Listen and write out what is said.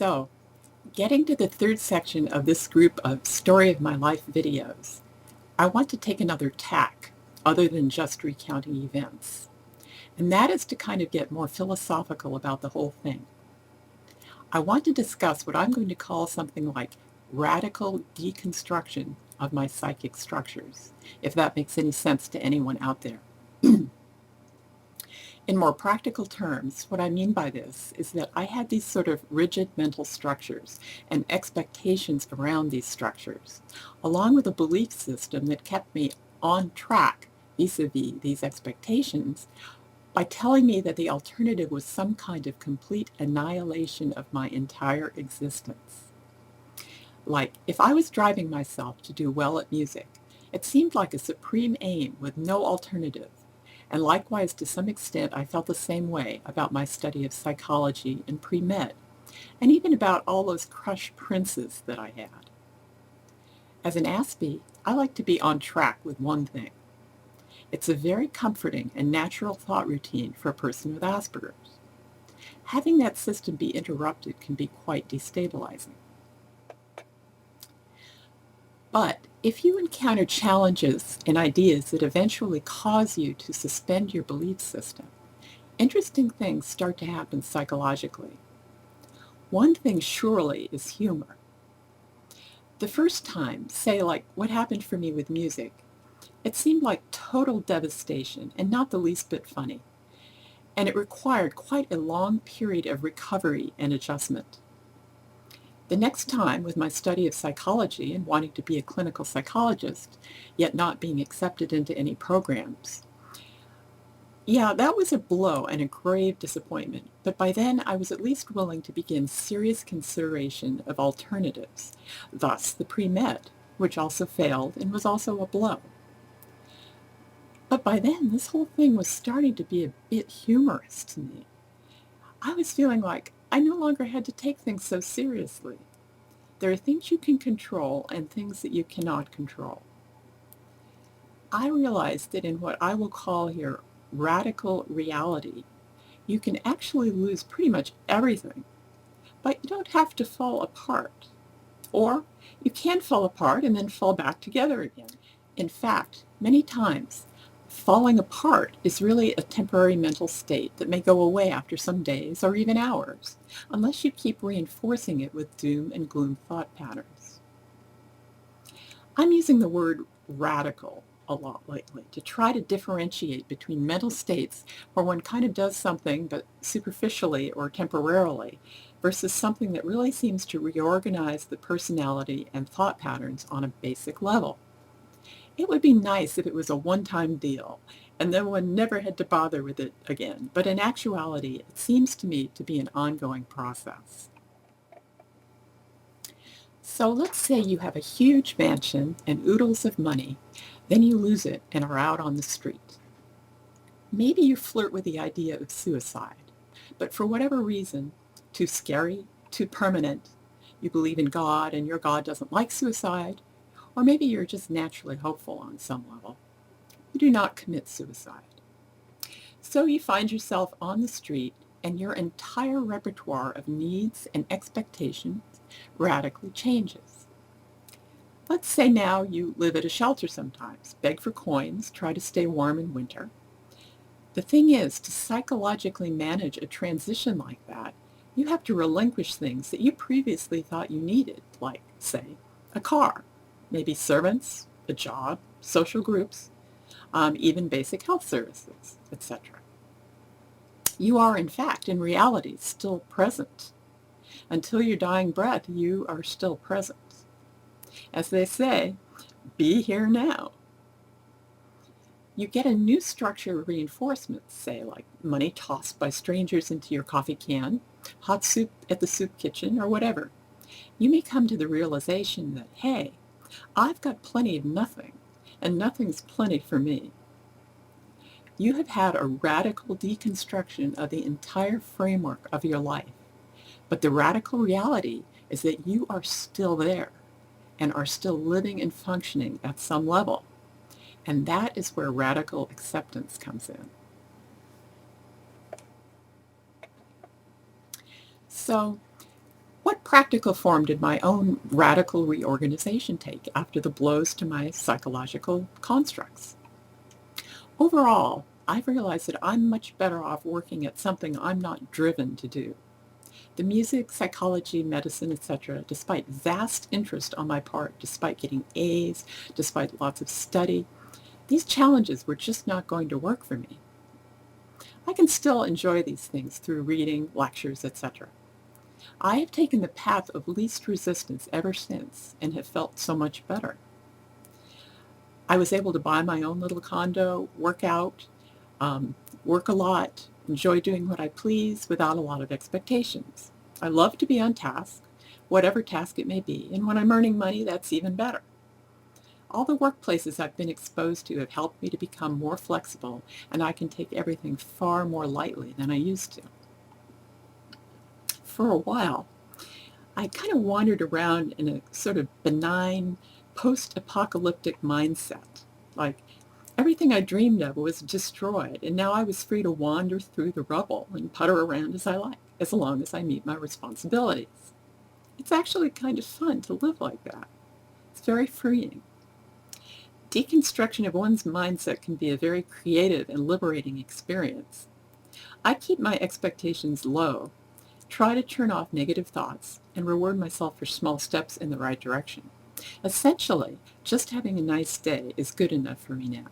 So, getting to the third section of this group of Story of My Life videos, I want to take another tack other than just recounting events. And that is to kind of get more philosophical about the whole thing. I want to discuss what I'm going to call something like radical deconstruction of my psychic structures, if that makes any sense to anyone out there. In more practical terms, what I mean by this is that I had these sort of rigid mental structures and expectations around these structures, along with a belief system that kept me on track vis-a-vis these expectations by telling me that the alternative was some kind of complete annihilation of my entire existence. Like, if I was driving myself to do well at music, it seemed like a supreme aim with no alternative. And likewise, to some extent, I felt the same way about my study of psychology and pre-med, and even about all those crushed princes that I had. As an Aspie, I like to be on track with one thing. It's a very comforting and natural thought routine for a person with Asperger's. Having that system be interrupted can be quite destabilizing. But if you encounter challenges and ideas that eventually cause you to suspend your belief system, interesting things start to happen psychologically. One thing surely is humor. The first time, say like what happened for me with music, it seemed like total devastation and not the least bit funny. And it required quite a long period of recovery and adjustment. The next time, with my study of psychology and wanting to be a clinical psychologist, yet not being accepted into any programs, yeah, that was a blow and a grave disappointment, but by then I was at least willing to begin serious consideration of alternatives, thus the pre-med, which also failed and was also a blow. But by then, this whole thing was starting to be a bit humorous to me. I was feeling like I no longer had to take things so seriously. There are things you can control and things that you cannot control. I realized that in what I will call here radical reality, you can actually lose pretty much everything, but you don't have to fall apart. Or you can fall apart and then fall back together again. In fact, many times, falling apart is really a temporary mental state that may go away after some days or even hours, unless you keep reinforcing it with doom and gloom thought patterns. I'm using the word radical a lot lately to try to differentiate between mental states where one kind of does something but superficially or temporarily versus something that really seems to reorganize the personality and thought patterns on a basic level. It would be nice if it was a one-time deal and then one never had to bother with it again, but in actuality, it seems to me to be an ongoing process. So let's say you have a huge mansion and oodles of money, then you lose it and are out on the street. Maybe you flirt with the idea of suicide, but for whatever reason, too scary, too permanent, you believe in God and your God doesn't like suicide, or maybe you're just naturally hopeful on some level. You do not commit suicide. So you find yourself on the street and your entire repertoire of needs and expectations radically changes. Let's say now you live at a shelter sometimes, beg for coins, try to stay warm in winter. The thing is, to psychologically manage a transition like that, you have to relinquish things that you previously thought you needed, like, say, a car, maybe servants, a job, social groups, even basic health services, etc. You are, in fact, in reality, still present. Until your dying breath, you are still present. As they say, be here now. You get a new structure of reinforcements, say like money tossed by strangers into your coffee can, hot soup at the soup kitchen, or whatever. You may come to the realization that, hey, I've got plenty of nothing, and nothing's plenty for me. You have had a radical deconstruction of the entire framework of your life, but the radical reality is that you are still there and are still living and functioning at some level. And that is where radical acceptance comes in. So What practical form did my own radical reorganization take after the blows to my psychological constructs? Overall, I've realized that I'm much better off working at something I'm not driven to do. The music, psychology, medicine, etc., despite vast interest on my part, despite getting A's, despite lots of study, these challenges were just not going to work for me. I can still enjoy these things through reading, lectures, etc. I have taken the path of least resistance ever since and have felt so much better. I was able to buy my own little condo, work out, um, work a lot, enjoy doing what I please without a lot of expectations. I love to be on task, whatever task it may be, and when I'm earning money, that's even better. All the workplaces I've been exposed to have helped me to become more flexible, and I can take everything far more lightly than I used to. For a while, I kind of wandered around in a sort of benign, post-apocalyptic mindset. Like everything I dreamed of was destroyed, and now I was free to wander through the rubble and putter around as I like, as long as I meet my responsibilities. It's actually kind of fun to live like that. It's very freeing. Deconstruction of one's mindset can be a very creative and liberating experience. I keep my expectations low, try to turn off negative thoughts, and reward myself for small steps in the right direction. Essentially, just having a nice day is good enough for me now.